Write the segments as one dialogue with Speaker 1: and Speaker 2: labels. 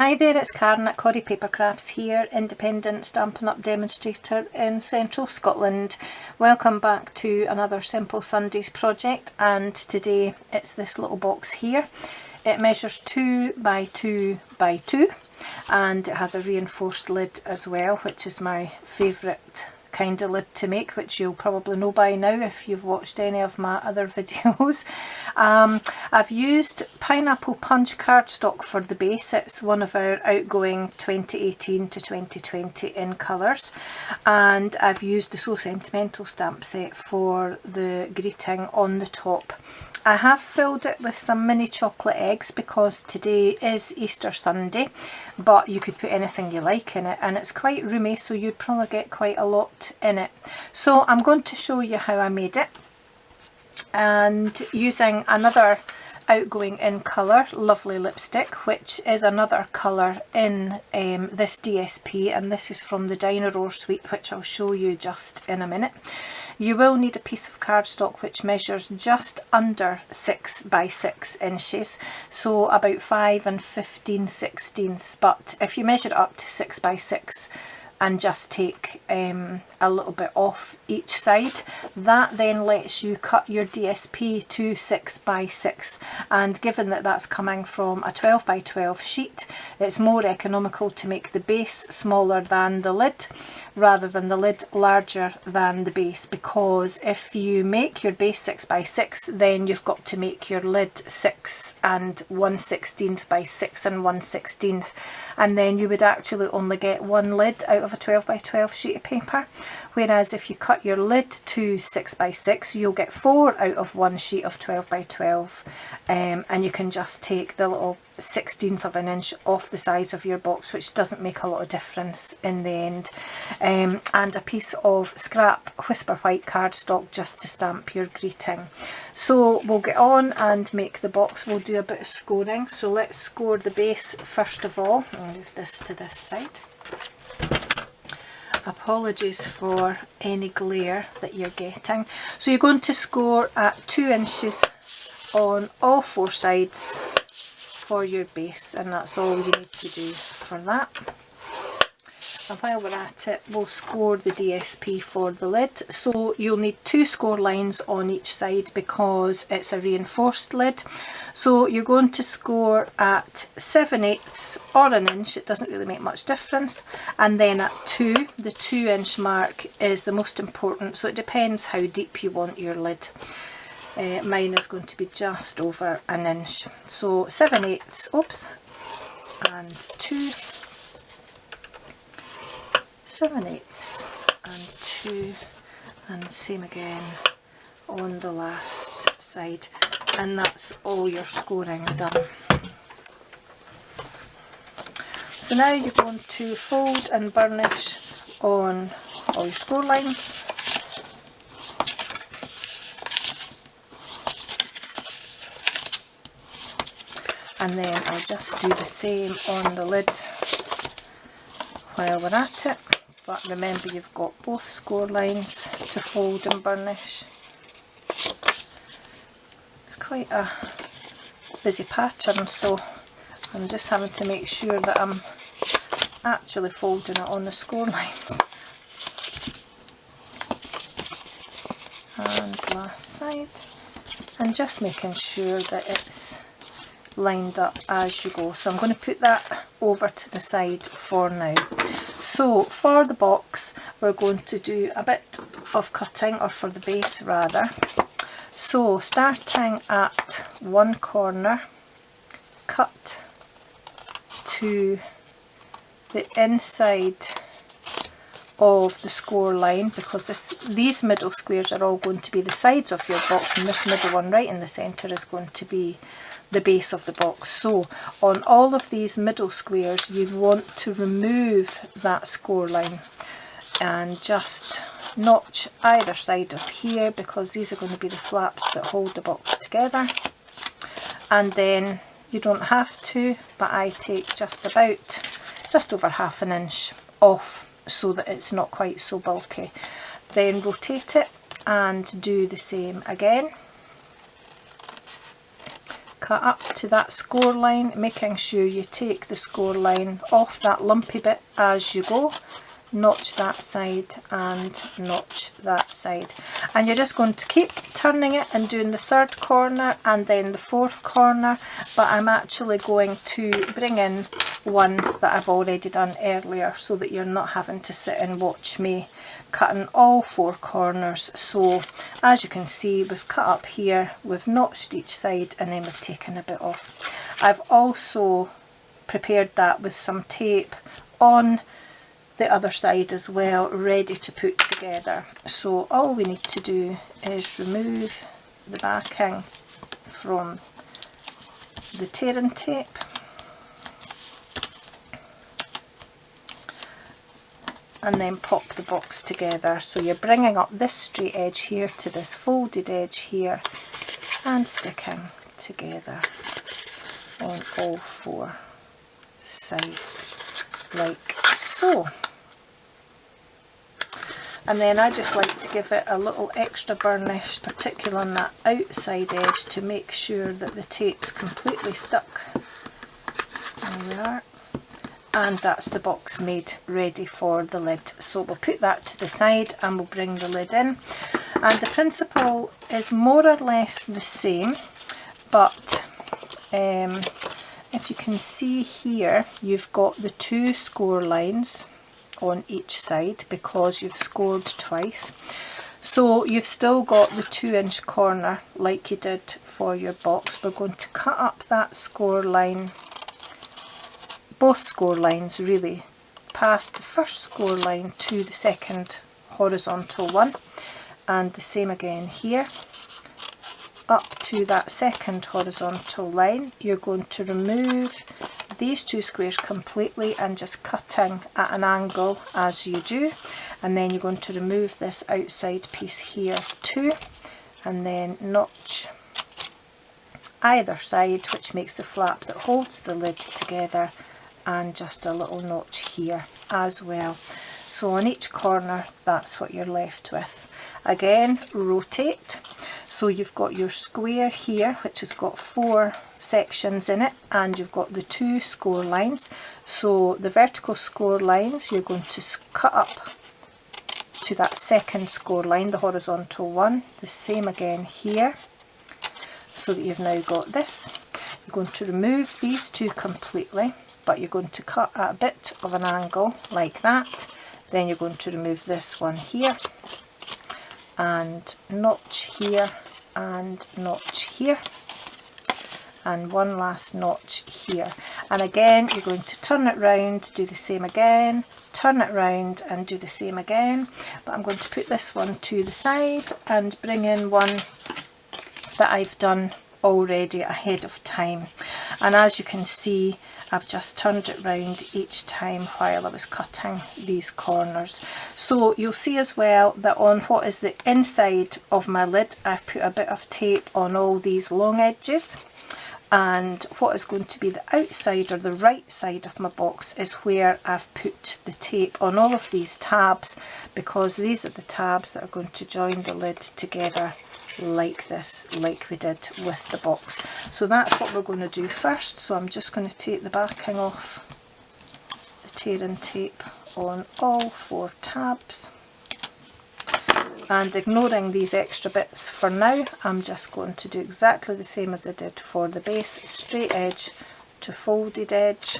Speaker 1: Hi there, it's Karen at Corrie Papercrafts here, independent Stampin' Up demonstrator in central Scotland. Welcome back to another Simple Sundays project, and today it's this little box here. It measures 2 by 2 by 2 and it has a reinforced lid as well, which is my favourite kind of lid to make, which you'll probably know by now if you've watched any of my other videos. I've used pineapple punch cardstock for the base. It's one of our outgoing 2018 to 2020 in colours, and I've used the So Sentimental stamp set for the greeting on the top. I have filled it with some mini chocolate eggs because today is Easter Sunday, but you could put anything you like in it, and it's quite roomy, so you'd probably get quite a lot in it. So I'm going to show you how I made it, and using another outgoing in colour lovely lipstick, which is another colour in this DSP, and this is from the Dinoroar suite, which I'll show you just in a minute. You will need a piece of cardstock which measures just under 6 by 6 inches, so about 5 15/16, but if you measure it up to 6 by 6 and just take a little bit off each side, that then lets you cut your DSP to 6 by 6, and given that that's coming from a 12 by 12 sheet, it's more economical to make the base smaller than the lid rather than the lid larger than the base, because if you make your base 6 by 6, then you've got to make your lid 6 and 1/16 by 6 and 1/16, and then you would actually only get one lid out of a 12 by 12 sheet of paper. Whereas if you cut your lid to 6 by 6, you'll get 4 out of one sheet of 12 by 12, and you can just take the little 1/16 of an inch off the size of your box, which doesn't make a lot of difference in the end. And a piece of scrap Whisper White cardstock just to stamp your greeting. So we'll get on and make the box. We'll do a bit of scoring. So let's score the base first of all. I'll move this to this side. Apologies for any glare that you're getting. So you're going to score at 2 inches on all 4 sides for your base, and that's all you need to do for that. And while we're at it, we'll score the DSP for the lid. So you'll need 2 score lines on each side because it's a reinforced lid. So you're going to score at 7/8 or an inch, it doesn't really make much difference, and then at 2, the 2 inch mark is the most important, so it depends how deep you want your lid. Mine is going to be just over an inch, so 7/8, oops, and 2, 7/8 and 2, and same again on the last side, and that's all your scoring done. So now you're going to fold and burnish on all your score lines. And then I'll just do the same on the lid while we're at it. But remember, you've got both score lines to fold and burnish. It's quite a busy pattern, so I'm just having to make sure that I'm actually folding it on the score lines. And last side, and just making sure that it's lined up as you go. So I'm going to put that over to the side for now. So for the box, we're going to do a bit of cutting, or for the base rather. So starting at one corner, cut to the inside of the score line, because these middle squares are all going to be the sides of your box, and this middle one right in the centre is going to be the base of the box. So on all of these middle squares, you want to remove that score line and just notch either side of here, because these are going to be the flaps that hold the box together. And then you don't have to, but I take just over half an inch off so that it's not quite so bulky. Then rotate it and do the same again. cut up to that score line, making sure you take the score line off that lumpy bit as you go. Notch that side and notch that side, and you're just going to keep turning it and doing the third corner and then the fourth corner, but I'm actually going to bring in one that I've already done earlier so that you're not having to sit and watch me cutting all four corners. So as you can see, we've cut up here, we've notched each side, and then we've taken a bit off. I've also prepared that with some tape on the other side as well, ready to put together. So all we need to do is remove the backing from the tearing tape, and then pop the box together. So you're bringing up this straight edge here to this folded edge here and sticking together on all four sides like so. And then I just like to give it a little extra burnish, particularly on that outside edge, to make sure that the tape's completely stuck. There we are. And that's the box made ready for the lid. So we'll put that to the side and we'll bring the lid in. And the principle is more or less the same, but if you can see here, you've got the two score lines on each side because you've scored twice. So you've still got the 2-inch corner like you did for your box. We're going to cut up that score line, both score lines really, past the first score line to the second horizontal one, and the same again here up to that second horizontal line. You're going to remove these two squares completely and just cutting at an angle as you do, and then you're going to remove this outside piece here too, and then notch either side, which makes the flap that holds the lid together, and just a little notch here as well. So on each corner, that's what you're left with. Again, rotate. So you've got your square here, which has got 4 sections in it, and you've got the 2 score lines. So the vertical score lines, you're going to cut up to that second score line, the horizontal one. The same again here, so that you've now got this. You're going to remove these two completely, but you're going to cut at a bit of an angle like that. Then you're going to remove this one here, and notch here and notch here, and one last notch here. And again, you're going to turn it round, do the same again, turn it round and do the same again. But I'm going to put this one to the side and bring in one that I've done already ahead of time. And as you can see, I've just turned it round each time while I was cutting these corners. So you'll see as well that on what is the inside of my lid, I've put a bit of tape on all these long edges, and what is going to be the outside or the right side of my box is where I've put the tape on all of these tabs, because these are the tabs that are going to join the lid together like this, like we did with the box. So that's what we're going to do first. So I'm just going to take the backing off the tearing tape on all 4 tabs, and ignoring these extra bits for now, I'm just going to do exactly the same as I did for the base, straight edge to folded edge.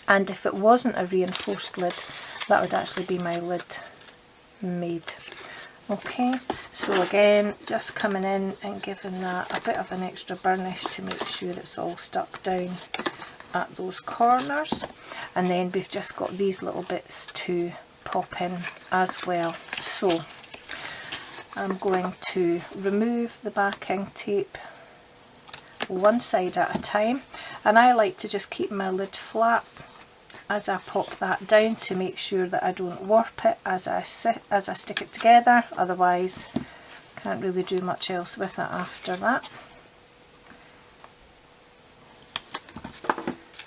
Speaker 1: And if it wasn't a reinforced lid, that would actually be my lid made. Okay, so again, just coming in and giving that a bit of an extra burnish to make sure it's all stuck down at those corners. And then we've just got these little bits to pop in as well. So I'm going to remove the backing tape one side at a time, and I like to just keep my lid flat as I pop that down to make sure that I don't warp it as I stick it together, otherwise can't really do much else with it after that.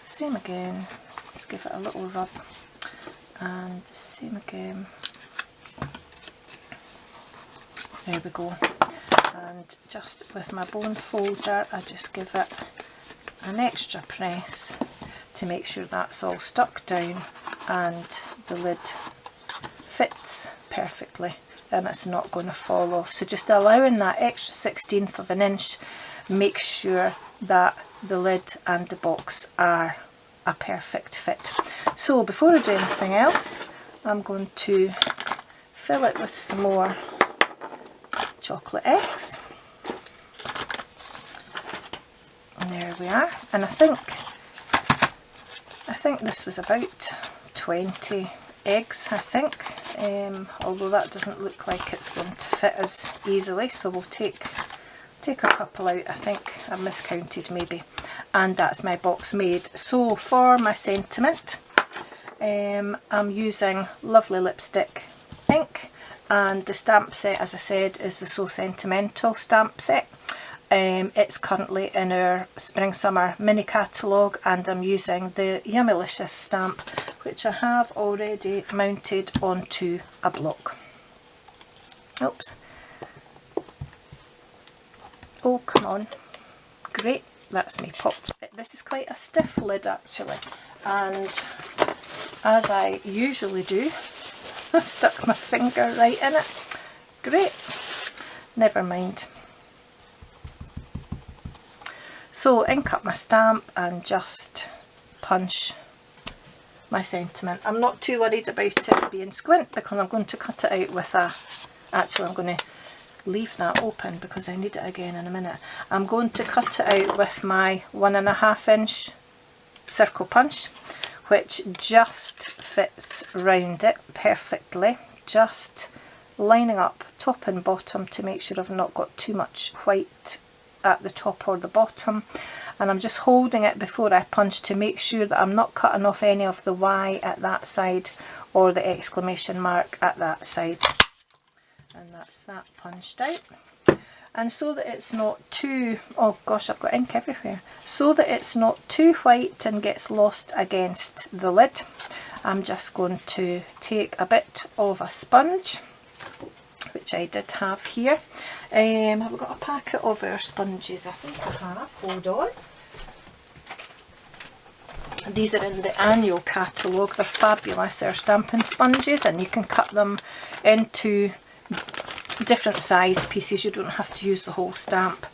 Speaker 1: Same again, just give it a little rub, and same again. There we go. and just with my bone folder I just give it an extra press to make sure that's all stuck down and the lid fits perfectly and it's not going to fall off. So just allowing that extra 1/16 of an inch makes sure that the lid and the box are a perfect fit. So before I do anything else, I'm going to fill it with some more chocolate eggs. And there we are. And I think this was about 20 eggs, I think, although that doesn't look like it's going to fit as easily, so we'll take a couple out. I think I miscounted maybe, and that's my box made. So for my sentiment, I'm using lovely lipstick ink, and the stamp set, as I said, is the So Sentimental stamp set. It's currently in our Spring Summer mini catalogue, and I'm using the Yummylicious stamp, which I have already mounted onto a block. Oops. Oh, come on. Great, that's me popped. This is quite a stiff lid actually, and as I usually do, I've stuck my finger right in it. Great, never mind. So ink up my stamp and just punch my sentiment. I'm not too worried about it being squint because I'm going to cut it out with a, actually I'm going to leave that open because I need it again in a minute. I'm going to cut it out with my 1.5 inch circle punch, which just fits round it perfectly, just lining up top and bottom to make sure I've not got too much white at the top or the bottom, and I'm just holding it before I punch to make sure that I'm not cutting off any of the Y at that side or the exclamation mark at that side. And that's that punched out. And so that it's not too, oh gosh, I've got ink everywhere, so that it's not too white and gets lost against the lid, I'm just going to take a bit of a sponge, which I did have here. I've got a packet of our sponges, I think I have, hold on. These are in the annual catalogue, they're fabulous, they're stamping sponges, and you can cut them into different sized pieces, you don't have to use the whole stamp.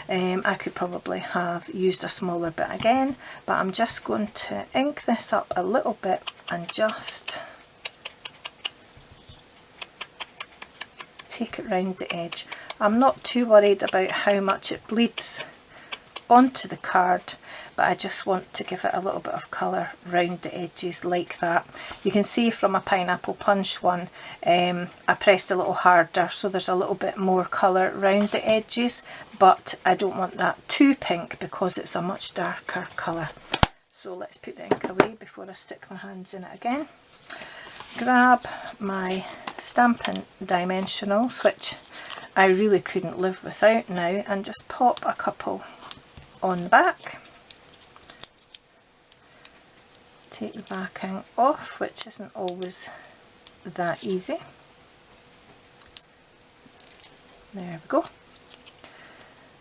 Speaker 1: I could probably have used a smaller bit again, but I'm just going to ink this up a little bit and just take it round the edge. I'm not too worried about how much it bleeds onto the card, but I just want to give it a little bit of colour round the edges like that. You can see from a pineapple punch one, I pressed a little harder, so there's a little bit more colour round the edges, but I don't want that too pink because it's a much darker colour. So let's put the ink away before I stick my hands in it again. Grab my Stampin' Dimensionals, which I really couldn't live without now, and just pop a couple on the back. Take the backing off, which isn't always that easy. There we go.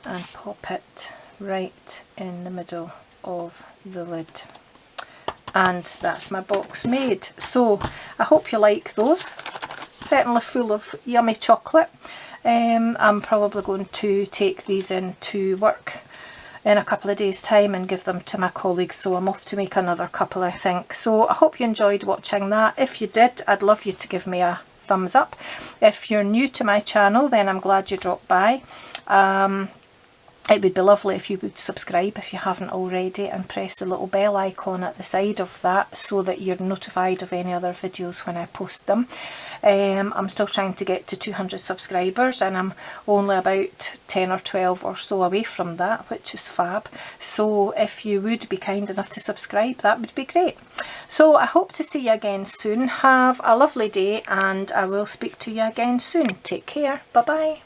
Speaker 1: And pop it right in the middle of the lid. And that's my box made. So I hope you like those. Certainly full of yummy chocolate. I'm probably going to take these into work in a couple of days time and give them to my colleagues, so I'm off to make another couple, I think. So I hope you enjoyed watching that. If you did, I'd love you to give me a thumbs up. If you're new to my channel, then I'm glad you dropped by. It would be lovely if you would subscribe if you haven't already, and press the little bell icon at the side of that so that you're notified of any other videos when I post them. I'm still trying to get to 200 subscribers, and I'm only about 10 or 12 or so away from that, which is fab. So if you would be kind enough to subscribe, that would be great. So I hope to see you again soon. Have a lovely day, and I will speak to you again soon. Take care. Bye bye.